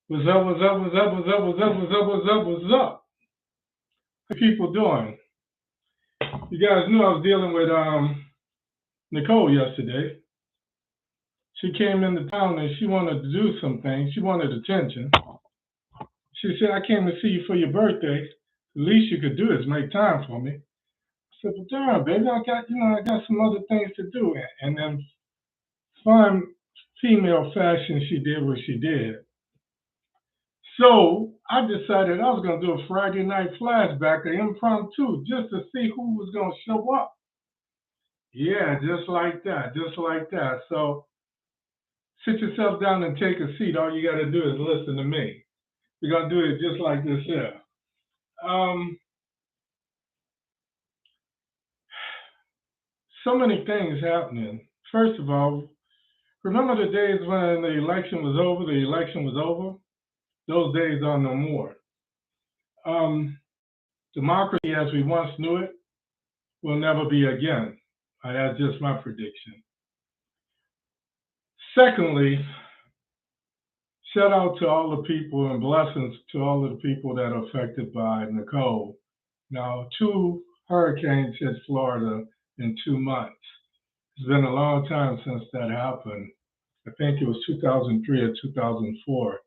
What's up, what's up, what's up, what's up, what's up, what's up, what's up, what's up? How people doing? You guys knew I was dealing with Nicole yesterday. She came into town and she wanted to do some things. She wanted attention. She said, I came to see you for your birthday. The least you could do is make time for me. I said, but darn, baby, I got some other things to do. And then fine female fashion, she did what she did. So I decided I was going to do a Friday night flashback, an impromptu, just to see who was going to show up. Yeah, just like that, just like that. So sit yourself down and take a seat. All you got to do is listen to me. We're going to do it just like this here. So many things happening. First of all, remember the days when the election was over? The election was over? Those days are no more. Democracy as we once knew it will never be again. That's just my prediction. Secondly, shout out to all the people and blessings to all of the people that are affected by Nicole. Now, 2 hurricanes hit Florida in 2 months. It's been a long time since that happened. I think it was 2003 or 2004.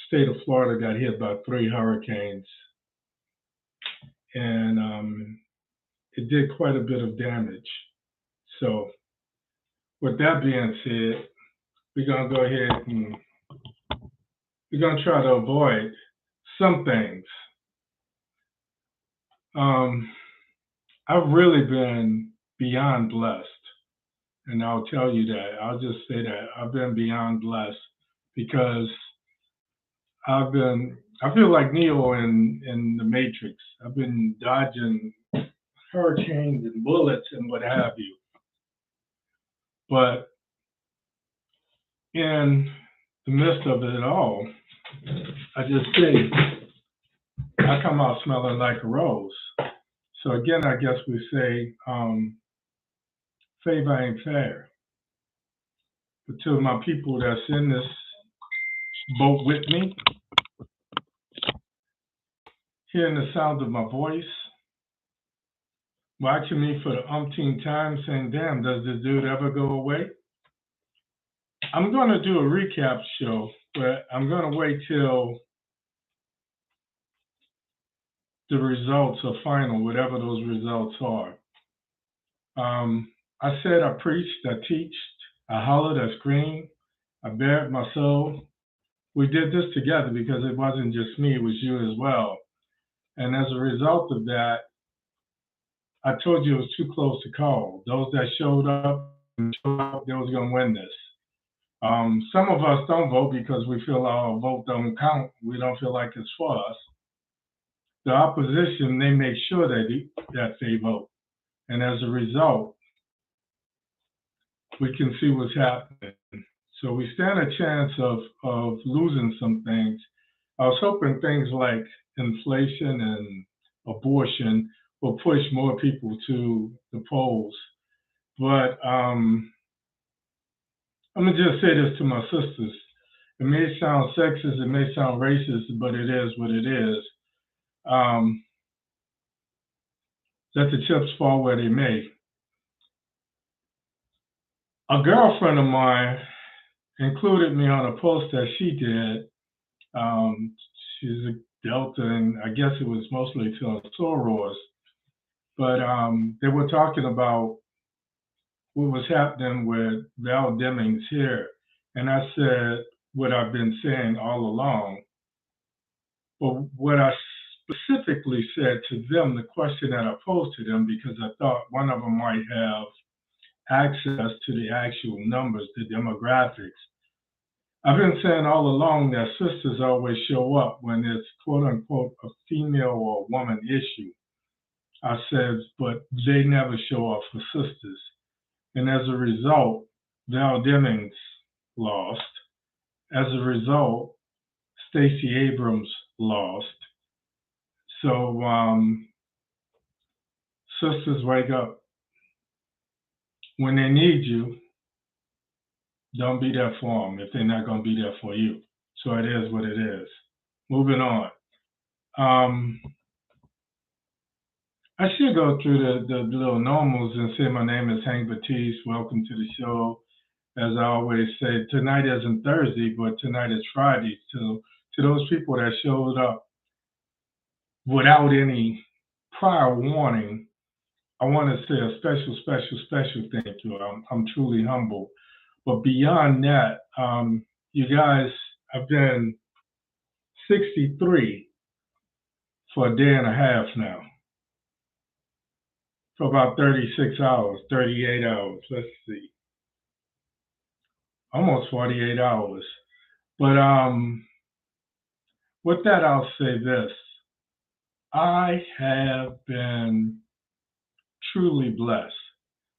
State of Florida got hit by 3 hurricanes. And it did quite a bit of damage. So with that being said, we're going to go ahead and we're going to try to avoid some things. I've really been beyond blessed. And I'll tell you that. I'll just say that. I've been beyond blessed because I feel like Neo in the Matrix. I've been dodging hurricanes and bullets and what have you. But in the midst of it all, I just say I come out smelling like a rose. So again, I guess we say favor ain't fair. But to my people that's in this boat with me, hearing the sound of my voice, watching me for the umpteenth time, saying, damn, does this dude ever go away? I'm going to do a recap show, but I'm going to wait till the results are final, whatever those results are. I said I preached, I teached, I hollered, I screamed, I bared my soul. We did this together because it wasn't just me, it was you as well. And as a result of that, I told you it was too close to call. Those that showed up, they was going to win this. Some of us don't vote because we feel our vote don't count. We don't feel like it's for us. The opposition, they make sure that they vote. And as a result, we can see what's happening. So we stand a chance of losing some things. I was hoping things like inflation and abortion will push more people to the polls. But I'm going to just say this to my sisters. It may sound sexist, it may sound racist, but it is what it is. Let the chips fall where they may. A girlfriend of mine included me on a post that she did. She's a Delta, and I guess it was mostly to sorors. But they were talking about what was happening with Val Demings here. And I said what I've been saying all along. But what I specifically said to them, the question that I posed to them, because I thought one of them might have access to the actual numbers, the demographics. I've been saying all along that sisters always show up when it's quote unquote a female or woman issue. I said, but they never show up for sisters. And as a result, Val Demings lost. As a result, Stacey Abrams lost. So sisters, wake up. When they need you, don't be there for them if they're not going to be there for you. So it is what it is. Moving on. I should go through the little normals and say my name is Hank Batiste. Welcome to the show. As I always say, tonight isn't Thursday, but tonight is Friday. So to those people that showed up without any prior warning, I want to say a special thank you. I'm truly humble. But beyond that, you guys, I've been 63 for a day and a half now, for about 36 hours, 38 hours, let's see, almost 48 hours. But with that, I'll say this. I have been truly blessed.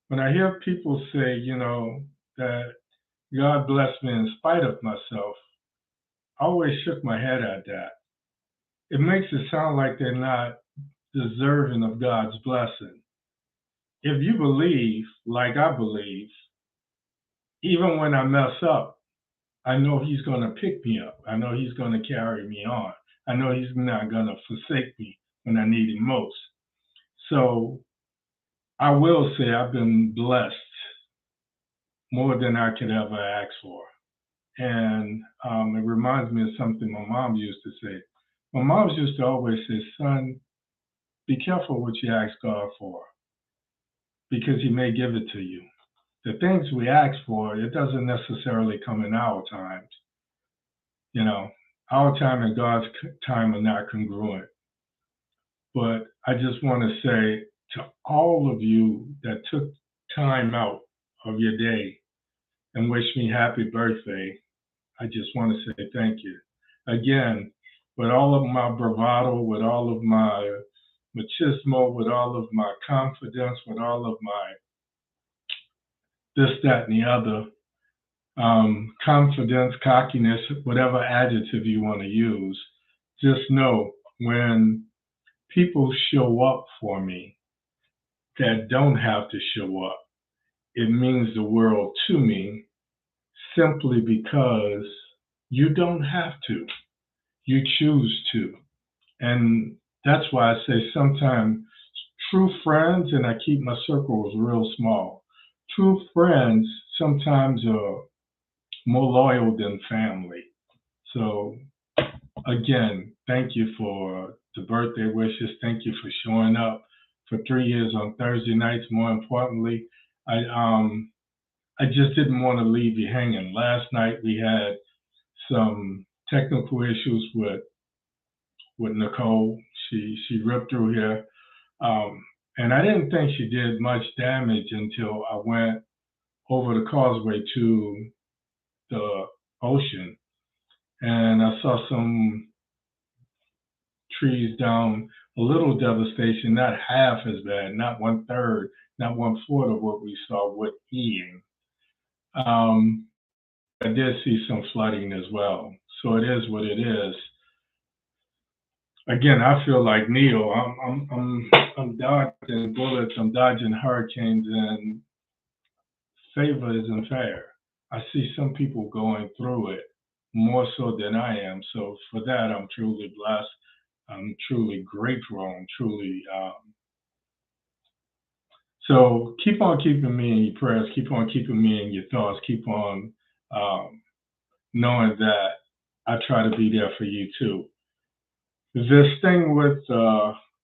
When I hear people say, that God blessed me in spite of myself, I always shook my head at that. It makes it sound like they're not deserving of God's blessing. If you believe, like I believe, even when I mess up, I know He's going to pick me up. I know He's going to carry me on. I know He's not going to forsake me when I need Him most. So I will say I've been blessed more than I could ever ask for. And it reminds me of something my mom used to say. My mom used to always say, son, be careful what you ask God for, because He may give it to you. The things we ask for, it doesn't necessarily come in our times. Our time and God's time are not congruent. But I just want to say to all of you that took time out of your day and wish me happy birthday, I just want to say thank you. Again, with all of my bravado, with all of my machismo, with all of my confidence, with all of my this, that, and the other, confidence, cockiness, whatever adjective you want to use, just know when people show up for me that don't have to show up, it means the world to me, simply because you don't have to. You choose to. And that's why I say sometimes true friends, and I keep my circles real small, true friends sometimes are more loyal than family. So again, thank you for the birthday wishes. Thank you for showing up for 3 years on Thursday nights. More importantly, I just didn't want to leave you hanging. Last night we had some technical issues with Nicole. She ripped through here, and I didn't think she did much damage until I went over the causeway to the ocean, and I saw some trees down, a little devastation, not half as bad, not 1/3, not 1/4 of what we saw with Ian. I did see some flooding as well. So it is what it is. Again, I feel like Neo. I'm dodging bullets, I'm dodging hurricanes, and favor isn't fair. I see some people going through it more so than I am. So for that, I'm truly blessed. I'm truly grateful. I'm truly. So keep on keeping me in your prayers. Keep on keeping me in your thoughts. Keep on knowing that I try to be there for you too. This thing with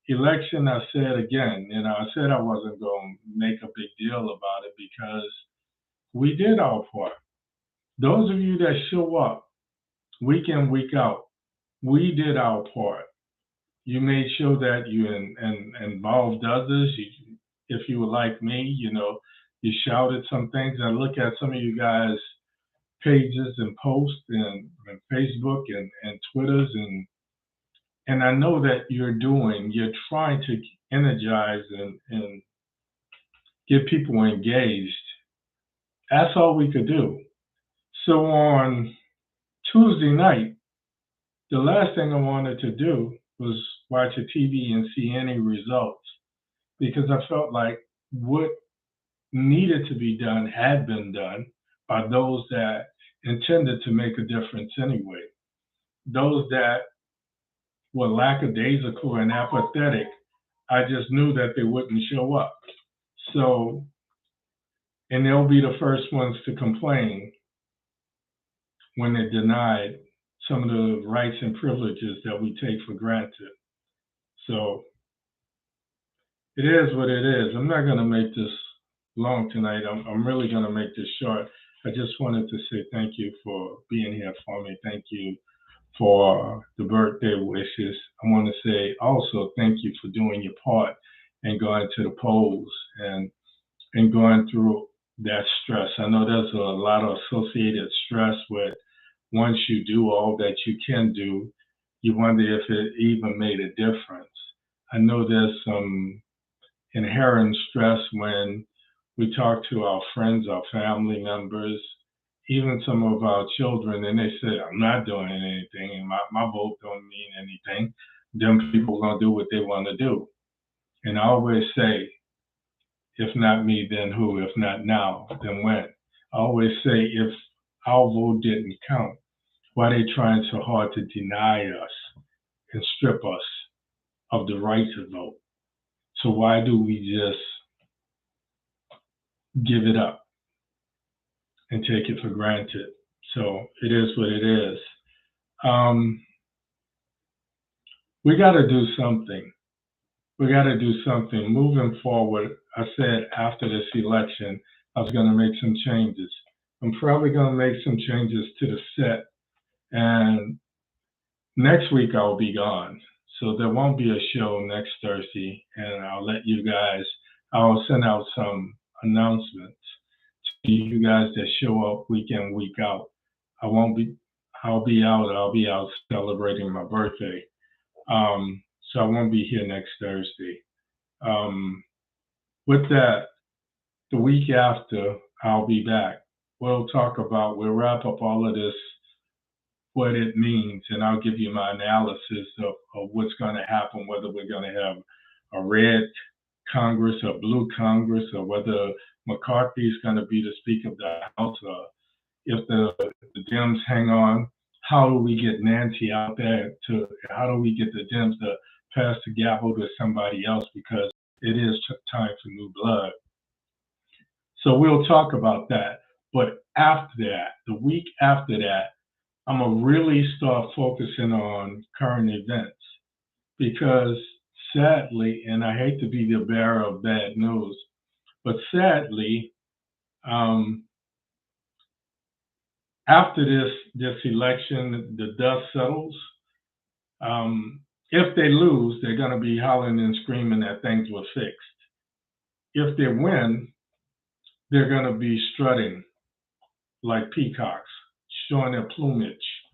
election, I said again, I said I wasn't going to make a big deal about it because we did our part. Those of you that show up week in, week out, we did our part. You made sure that you involved others. If you were like me, you shouted some things. I look at some of you guys' pages and posts and Facebook and Twitters, and I know that you're trying to energize and get people engaged. That's all we could do. So on Tuesday night, the last thing I wanted to do was watch a TV and see any results, because I felt like what needed to be done had been done by those that intended to make a difference anyway. those that were lackadaisical and apathetic, I just knew that they wouldn't show up. So, and they'll be the first ones to complain when they're denied some of the rights and privileges that we take for granted. So it is what it is. I'm not going to make this long tonight. I'm really going to make this short. I just wanted to say thank you for being here for me. Thank you for the birthday wishes. I want to say also thank you for doing your part and going to the polls and going through that stress. I know there's a lot of associated stress with once you do all that you can do, you wonder if it even made a difference. I know there's some inherent stress when we talk to our friends, our family members, even some of our children, and they say, I'm not doing anything, and my vote don't mean anything. Them people are going to do what they want to do. And I always say, if not me, then who? If not now, then when? I always say, if our vote didn't count, why are they trying so hard to deny us and strip us of the right to vote? So why do we just give it up and take it for granted? So it is what it is. We got to do something. We got to do something. Moving forward, I said after this election, I was going to make some changes. I'm probably going to make some changes to the set. And next week I'll be gone. So there won't be a show next Thursday. And I'll let you guys, I'll send out some announcements to you guys that show up week in, week out. I'll be out celebrating my birthday. So I won't be here next Thursday. With that, the week after, I'll be back. We'll wrap up all of this, what it means, and I'll give you my analysis of what's going to happen, whether we're going to have a red Congress, a blue Congress, or whether McCarthy is going to be the Speaker of the House, or if the Dems hang on. How do we get Nancy out there how do we get the Dems to pass the gavel to somebody else, because it is time for new blood. So we'll talk about that. But after that, the week after that, I'm going to really start focusing on current events, because sadly, and I hate to be the bearer of bad news, but sadly, after this election, the dust settles. If they lose, they're going to be hollering and screaming that things were fixed. If they win, they're going to be strutting like peacocks, showing their plumage.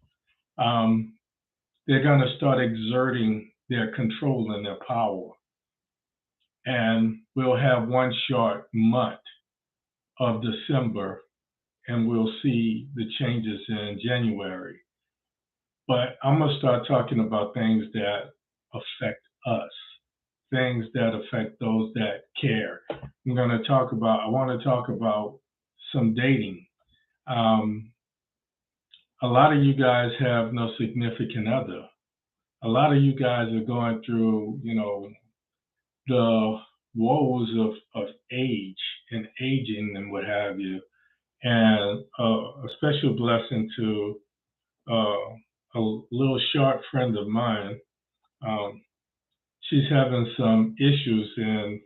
They're going to start exerting their control and their power. And we'll have one short month of December, and we'll see the changes in January. But I'm going to start talking about things that affect us, things that affect those that care. I want to talk about some dating. A lot of you guys have no significant other. A lot of you guys are going through, the woes of age and aging and what have you. And a special blessing to a little sharp friend of mine. She's having some issues, and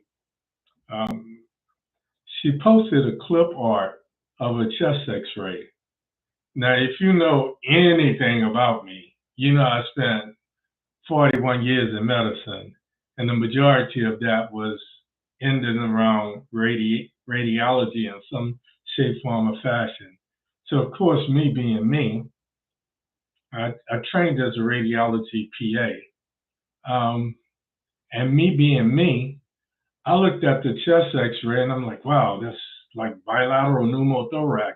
she posted a clip art of a chest x-ray. Now, if you know anything about me, you know I spent 41 years in medicine, and the majority of that was in and around radiology in some shape, form, or fashion. So, of course, me being me, I trained as a radiology PA. And me being me, I looked at the chest x-ray and I'm like, wow, that's like bilateral pneumothorax.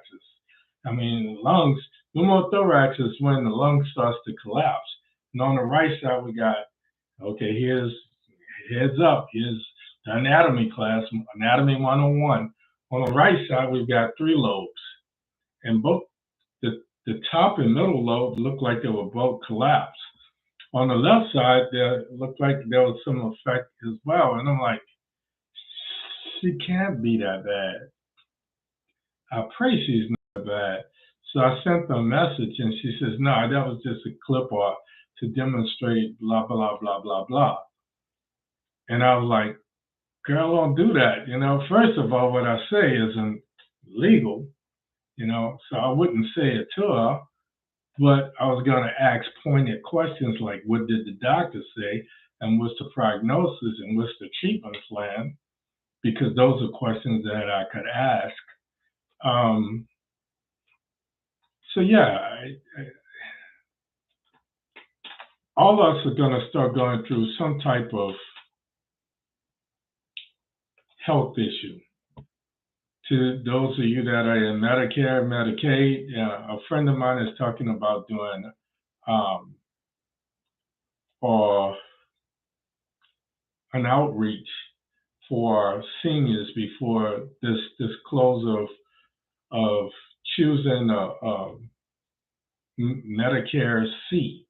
I mean, lungs, pneumothorax is when the lung starts to collapse. And on the right side, we got, okay, here's heads up, here's the anatomy class, Anatomy 101. On the right side, we've got 3 lobes. And both the the top and middle lobe looked like they were both collapsed. On the left side, there looked like there was some effect as well. And I'm like, she can't be that bad. I pray she's not bad. So I sent her a message and she says, no, that was just a clip art to demonstrate blah, blah, blah, blah, blah. And I was like, girl, don't do that. First of all, what I say isn't legal, so I wouldn't say it to her, but I was going to ask pointed questions like, what did the doctor say? And what's the prognosis and what's the treatment plan? Because those are questions that I could ask. So yeah, all of us are going to start going through some type of health issue. To those of you that are in Medicare, Medicaid, a friend of mine is talking about doing or an outreach for seniors before this close of choosing a Medicare seat.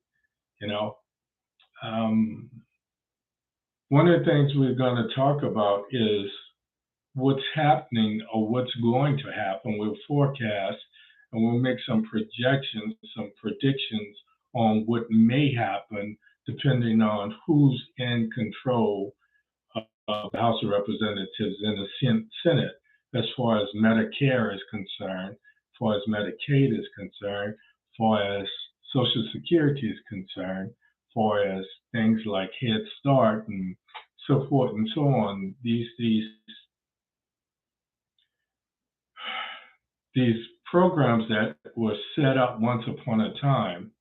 One of the things we're going to talk about is what's happening or what's going to happen. We'll forecast and we'll make some projections, some predictions on what may happen depending on who's in control of the House of Representatives and the Senate as far as Medicare is concerned, as far as Medicaid is concerned, as far as Social Security is concerned, as far as things like Head Start and so forth and so on. These programs that were set up once upon a time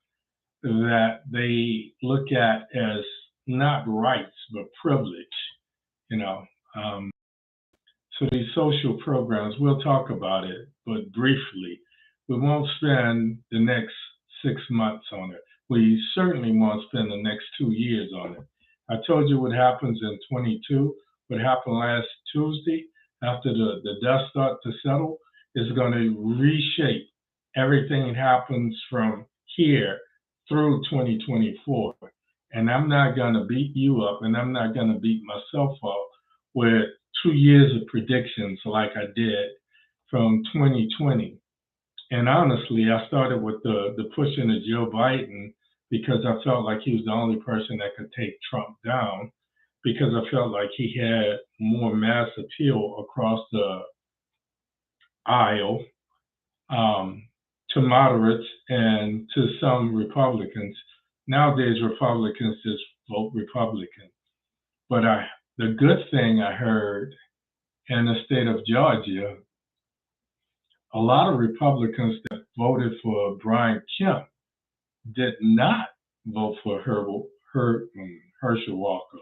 that they look at as not rights but privilege, so these social programs, we'll talk about it, but briefly. We won't spend the next 6 months on it. We certainly won't spend the next 2 years on it. I told you what happens in 22, what happened last Tuesday after the dust start to settle is going to reshape everything that happens from here through 2024. And I'm not going to beat you up and I'm not going to beat myself up with 2 years of predictions like I did from 2020. And honestly, I started with the pushing of Joe Biden because I felt like he was the only person that could take Trump down, because I felt like he had more mass appeal across the aisle to moderates and to some Republicans. Nowadays, Republicans just vote Republican. But the good thing I heard in the state of Georgia, a lot of Republicans that voted for Brian Kemp did not vote for Herschel Walker.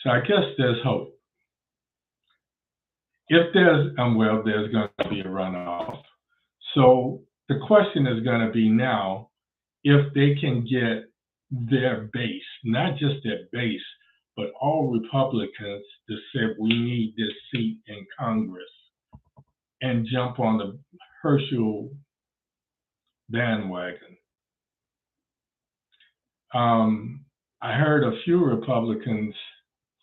So I guess there's hope. If there's going to be a runoff. So the question is going to be now, if they can get their base, not just their base, but all Republicans to say we need this seat in Congress and jump on the Herschel bandwagon. I heard a few Republicans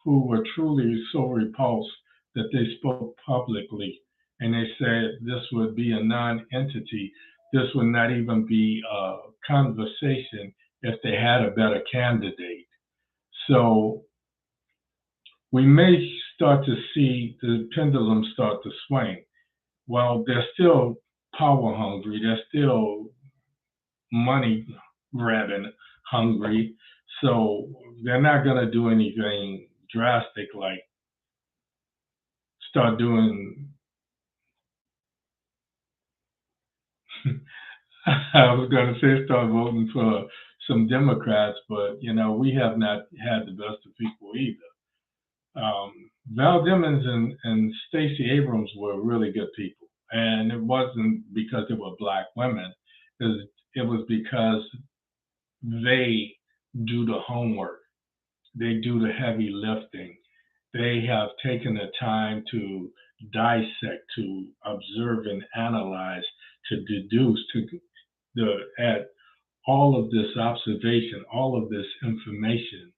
who were truly so repulsed that they spoke publicly and they said this would be a non-entity. This would not even be a conversation if they had a better candidate. So we may start to see the pendulum start to swing. Well, they're still power hungry. They're still money grabbing hungry. So they're not going to do anything drastic like start doing. I was going to say start voting for some Democrats, but we have not had the best of people either. Val Demings and Stacey Abrams were really good people, and it wasn't because they were Black women. It was because they do the homework, they do the heavy lifting. They have taken the time to dissect, to observe and analyze, to deduce, at all of this observation, all of this information,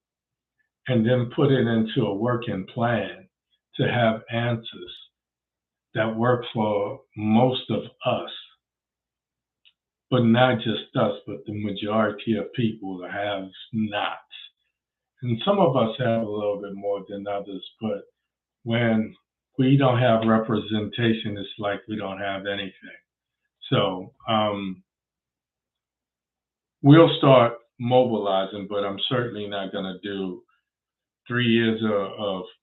and then put it into a working plan to have answers that work for most of us, but not just us, but the majority of people have not. And some of us have a little bit more than others, but when we don't have representation, it's like we don't have anything. So we'll start mobilizing, but I'm certainly not going to do 3 years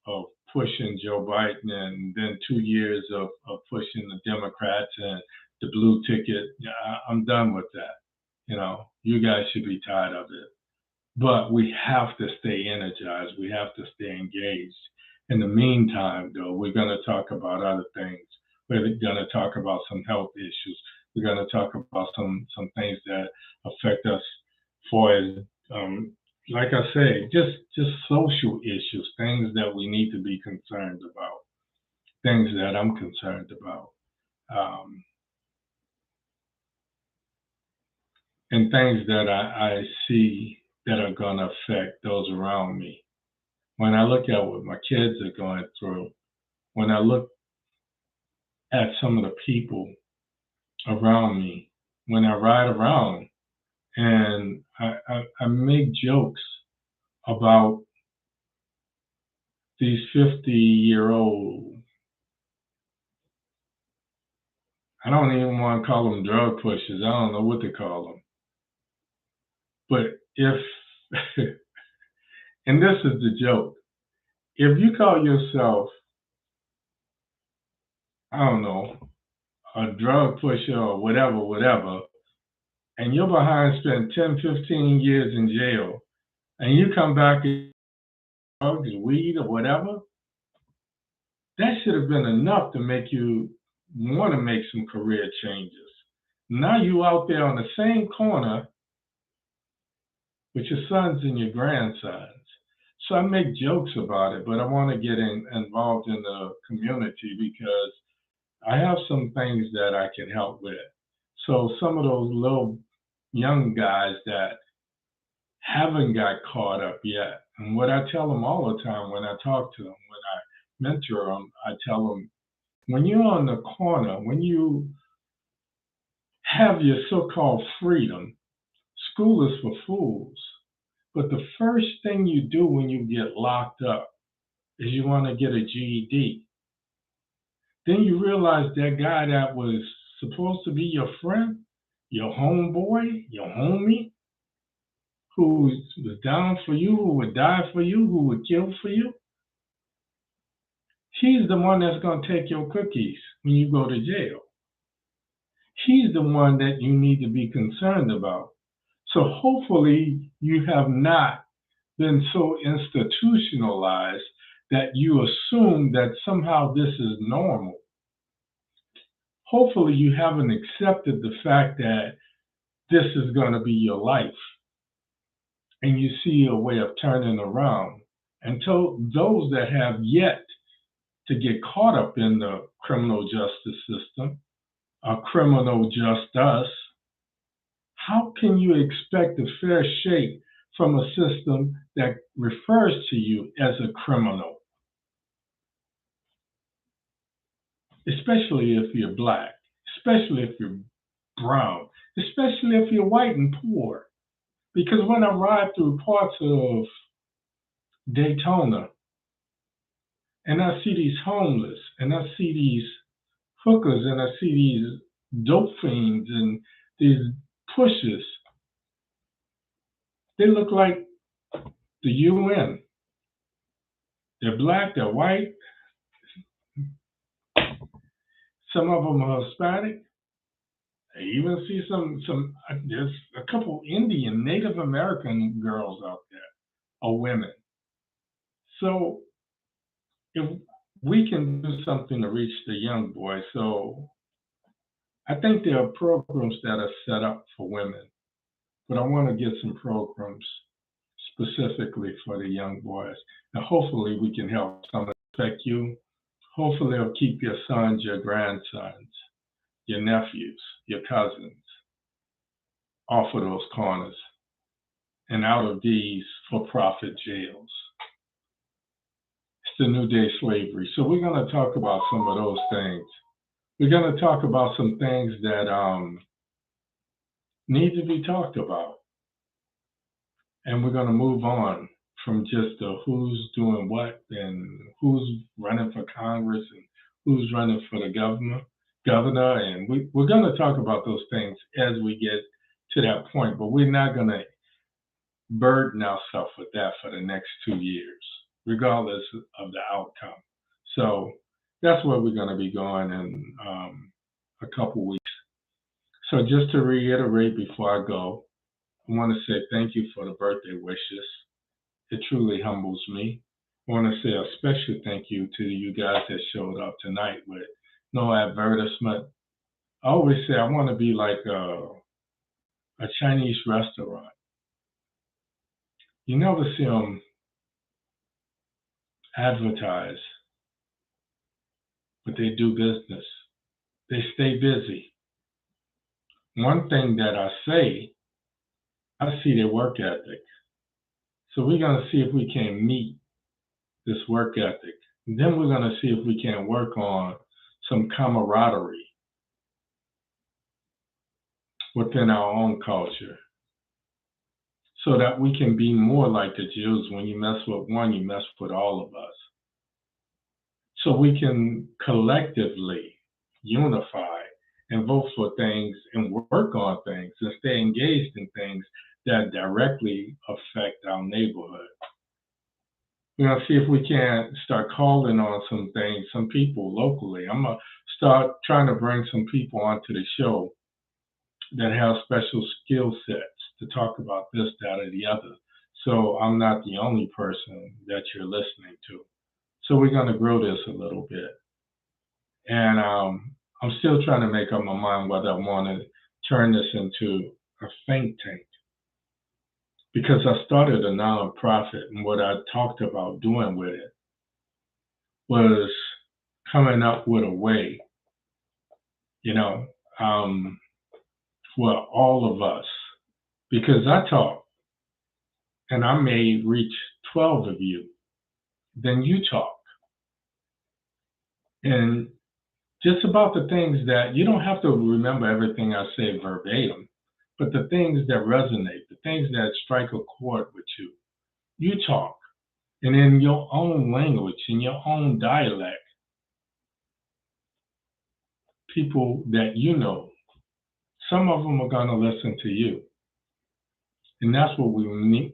of pushing Joe Biden and then 2 years of pushing the Democrats and the blue ticket. I'm done with that. You guys should be tired of it. But we have to stay energized. We have to stay engaged. In the meantime, though, we're going to talk about other things. We're going to talk about some health issues. We're going to talk about some things that affect us for, like I say, just social issues, things that we need to be concerned about, things that I'm concerned about, and things that I see that are going to affect those around me. When I look at what my kids are going through, when I look at some of the people around me, when I ride around and I make jokes about these 50-year-old, I don't even want to call them drug pushers. I don't know what to call them. But if, and this is the joke, if you call yourself, I don't know, a drug pusher or whatever, and you're behind spent 10, 15 years in jail, and you come back and drugs, weed, or whatever, that should have been enough to make you want to make some career changes. Now you out there on the same corner with your sons and your grandsons. So I make jokes about it, but I want to get involved in the community because I have some things that I can help with. So some of those little young guys that haven't got caught up yet, and what I tell them all the time when I talk to them, when I mentor them, I tell them, when you're on the corner, when you have your so-called freedom, school is for fools. But the first thing you do when you get locked up is you want to get a GED. Then you realize that guy that was supposed to be your friend, your homeboy, your homie, who was down for you, who would die for you, who would kill for you, he's the one that's going to take your cookies when you go to jail. He's the one that you need to be concerned about. So hopefully you have not been so institutionalized that you assume that somehow this is normal. Hopefully you haven't accepted the fact that this is going to be your life and you see a way of turning around. And to those that have yet to get caught up in the criminal justice system, a criminal just us, how can you expect a fair shake from a system that refers to you as a criminal? Especially if you're black, especially if you're brown, especially if you're white and poor. Because when I ride through parts of Daytona and I see these homeless and I see these hookers and I see these dope fiends and these pushers, they look like the UN. They're black, they're white. Some of them are Hispanic. I even see there's a couple Indian, Native American girls out there, or women. So if we can do something to reach the young boys, so I think there are programs that are set up for women, but I want to get some programs specifically for the young boys. And hopefully we can help some affect you. hopefully it'll keep your sons, your grandsons, your nephews, your cousins off of those corners and out of these for-profit jails. It's the new day slavery. So we're going to talk about some of those things. We're going to talk about some things that need to be talked about. And we're going to move on from just who's doing what and who's running for Congress and who's running for the governor. And we're going to talk about those things as we get to that point, but we're not going to burden ourselves with that for the next 2 years, regardless of the outcome. So that's where we're going to be going in a couple weeks. So just to reiterate before I go, I want to say thank you for the birthday wishes. It truly humbles me. I want to say a special thank you to you guys that showed up tonight with no advertisement. I always say I want to be like a Chinese restaurant. You never see them advertise, but they do business. They stay busy. One thing that I see their work ethic. So we're going to see if we can meet this work ethic. And then we're going to see if we can work on some camaraderie within our own culture so that we can be more like the Jews. When you mess with one, you mess with all of us. So we can collectively unify and vote for things and work on things and stay engaged in things that directly affect our neighborhood. We're going to see if we can start calling on some things, some people locally. I'm going to start trying to bring some people onto the show that have special skill sets to talk about this, that, or the other. So I'm not the only person that you're listening to. So we're going to grow this a little bit. And I'm still trying to make up my mind whether I want to turn this into a think tank. Because I started a nonprofit, and what I talked about doing with it was coming up with a way, for all of us. Because I talk, and I may reach 12 of you, then you talk. And just about the things that you don't have to remember everything I say verbatim, but the things that resonate, the things that strike a chord with you, you talk. And in your own language, in your own dialect, people that you know, some of them are going to listen to you. And that's what we mean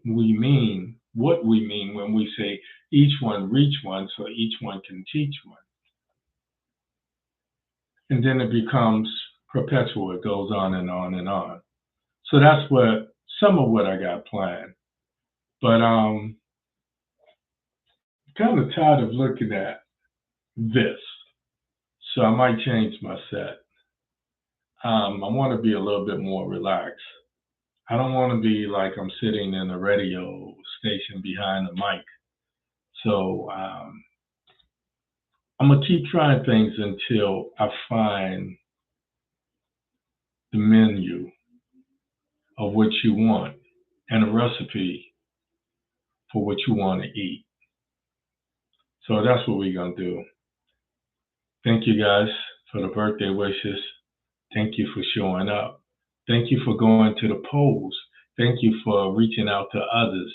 when we say each one reach one so each one can teach one. And then it becomes perpetual. It goes on and on and on. So that's some of what I got planned. But I'm kind of tired of looking at this. So I might change my set. I want to be a little bit more relaxed. I don't want to be like I'm sitting in a radio station behind the mic. So I'm going to keep trying things until I find the menu of what you want and a recipe for what you want to eat. So that's what we're going to do. Thank you guys for the birthday wishes. Thank you for showing up. Thank you for going to the polls. Thank you for reaching out to others.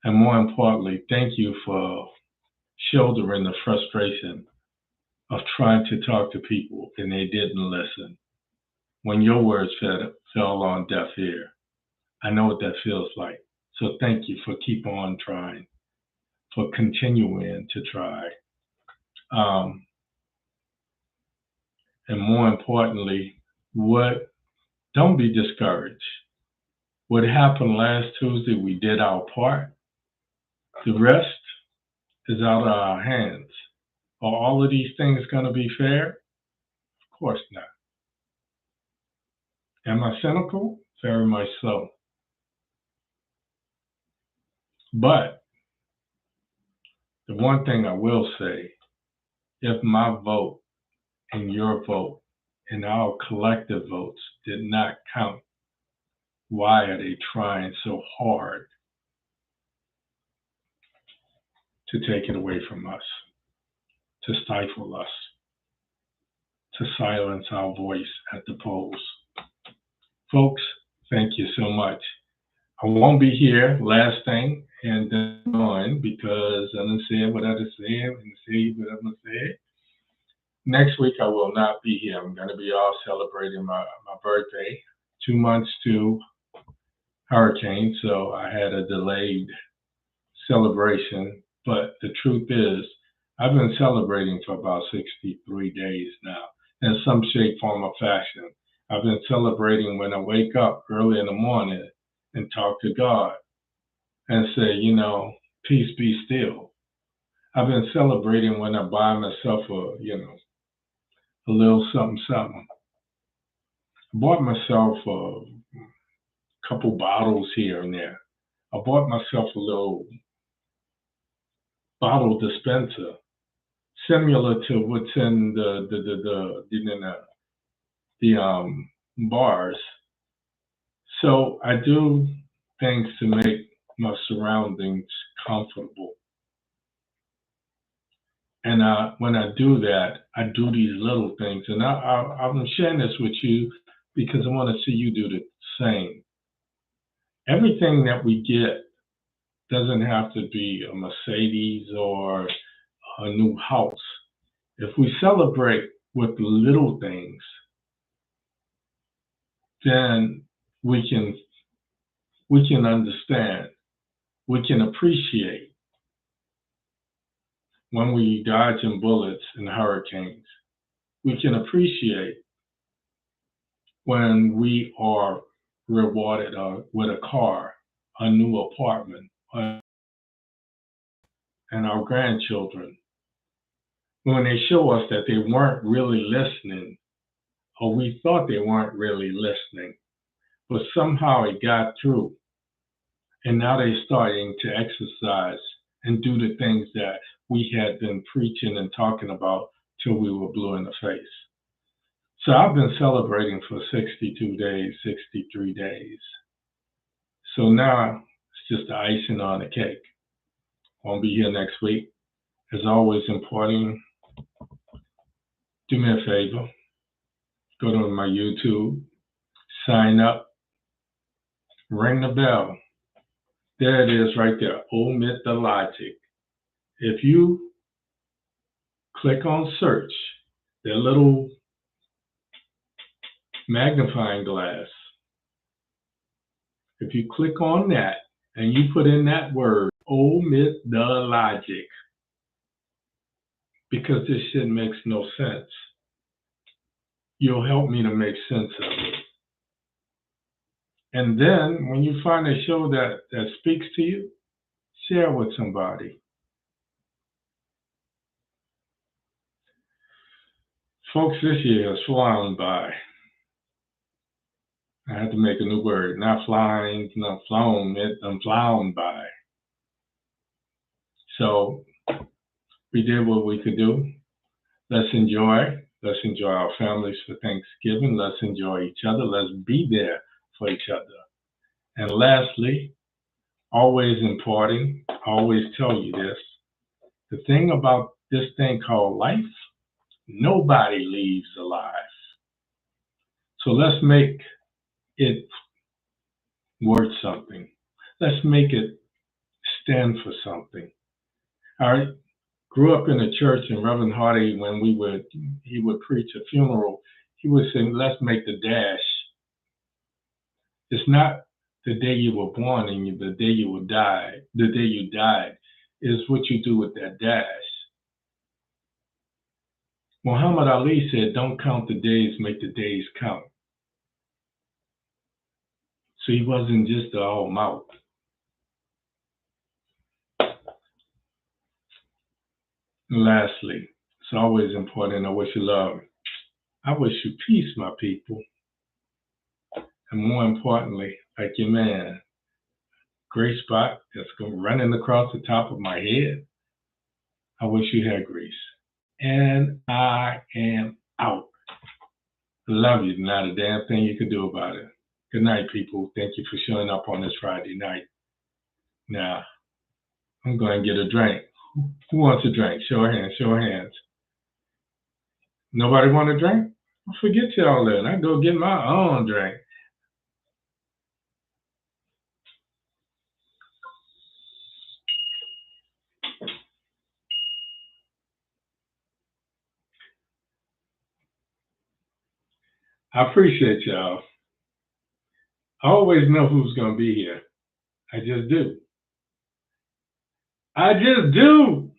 And more importantly, thank you for shouldering the frustration of trying to talk to people and they didn't listen. When your words fell on deaf ear. I know what that feels like. So thank you for keep on trying, for continuing to try. And more importantly, don't be discouraged. What happened last Tuesday, we did our part. The rest is out of our hands. Are all of these things going to be fair? Of course not. Am I cynical? Very much so. But the one thing I will say if my vote and your vote and our collective votes did not count, why are they trying so hard to take it away from us, to stifle us, to silence our voice at the polls? Folks, thank you so much. I won't be here, last thing, and then on, because I done said what I done said and say what I'm going to say. Next week, I will not be here. I'm going to be off celebrating my birthday, 2 months to hurricane, so I had a delayed celebration. But the truth is, I've been celebrating for about 63 days now, in some shape, form, or fashion. I've been celebrating when I wake up early in the morning and talk to God and say, you know, peace be still. I've been celebrating when I buy myself a little something, something. I bought myself a couple bottles here and there. I bought myself a little bottle dispenser, similar to what's in the bars. So I do things to make my surroundings comfortable. And when I do that, I do these little things. And I'm sharing this with you because I want to see you do the same. Everything that we get doesn't have to be a Mercedes or a new house. If we celebrate with the little things, then we can understand, we can appreciate when we dodging bullets in hurricanes. We can appreciate when we are rewarded with a car, a new apartment, and our grandchildren. When they show us that they weren't really listening, or we thought they weren't really listening, but somehow it got through. And now they're starting to exercise and do the things that we had been preaching and talking about till we were blue in the face. So I've been celebrating for 62 days, 63 days. So now it's just the icing on the cake. Won't be here next week. As always, important, do me a favor. Go to my YouTube, sign up, ring the bell. There it is right there, OMITDALOGIC. If you click on search, that little magnifying glass, if you click on that and you put in that word, OMITDALOGIC, because this shit makes no sense, you'll help me to make sense of it. And then when you find a show that speaks to you, share with somebody. Folks, this year has flown by. I had to make a new word. Not flying, not flown, I'm flown by. So we did what we could do. Let's enjoy. Let's enjoy our families for Thanksgiving. Let's enjoy each other. Let's be there for each other. And lastly, always important, I always tell you this, the thing about this thing called life, nobody leaves alive. So let's make it worth something. Let's make it stand for something. I grew up in a church, and Reverend Hardy, when he would preach a funeral, he would say, let's make the dash. It's not the day you were born and the day you will die, the day you died, is what you do with that dash. Muhammad Ali said, don't count the days, make the days count. So he wasn't just all mouth. And lastly, it's always important, I wish you love. I wish you peace, my people. And more importantly, like your man, gray spot that's running across the top of my head, I wish you had grease. and I am out. Love you. Not a damn thing you can do about it. Good night, people. Thank you for showing up on this Friday night. Now, I'm going to get a drink. Who wants a drink? Show of hands. Show of hands. Nobody want a drink? Forget y'all then. I go get my own drink. I appreciate y'all. I always know who's going to be here. I just do. I just do.